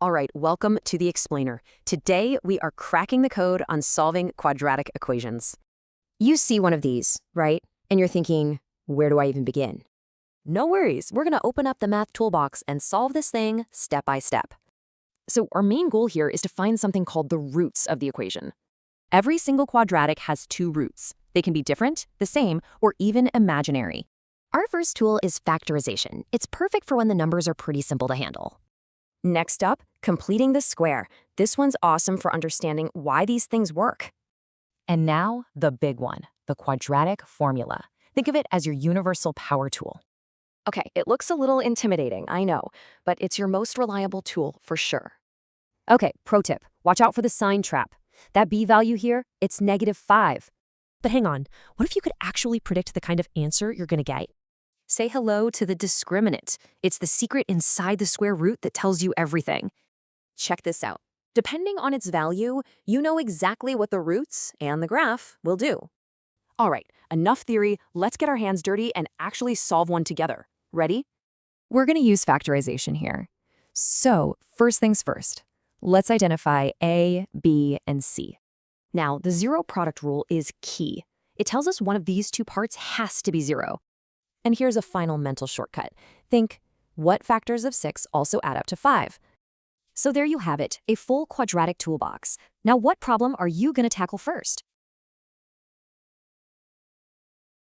All right, welcome to the Explainer. Today, we are cracking the code on solving quadratic equations. You see one of these, right? And you're thinking, where do I even begin? No worries, we're gonna open up the math toolbox and solve this thing step by step. So our main goal here is to find something called the roots of the equation. Every single quadratic has two roots. They can be different, the same, or even imaginary. Our first tool is factorization. It's perfect for when the numbers are pretty simple to handle. Next up, completing the square. This one's awesome for understanding why these things work. And now, the big one, the quadratic formula. Think of it as your universal power tool. Okay, it looks a little intimidating, I know, but it's your most reliable tool for sure. Okay, pro tip, watch out for the sign trap. That b value here, it's -5. But hang on, what if you could actually predict the kind of answer you're going to get? Say hello to the discriminant. It's the secret inside the square root that tells you everything. Check this out. Depending on its value, you know exactly what the roots and the graph will do. All right, enough theory. Let's get our hands dirty and actually solve one together. Ready? We're gonna use factorization here. So, first things first, let's identify A, B, and C. Now, the zero product rule is key. It tells us one of these two parts has to be 0. And here's a final mental shortcut. Think, what factors of 6 also add up to 5? So there you have it, a full quadratic toolbox. Now what problem are you going to tackle first?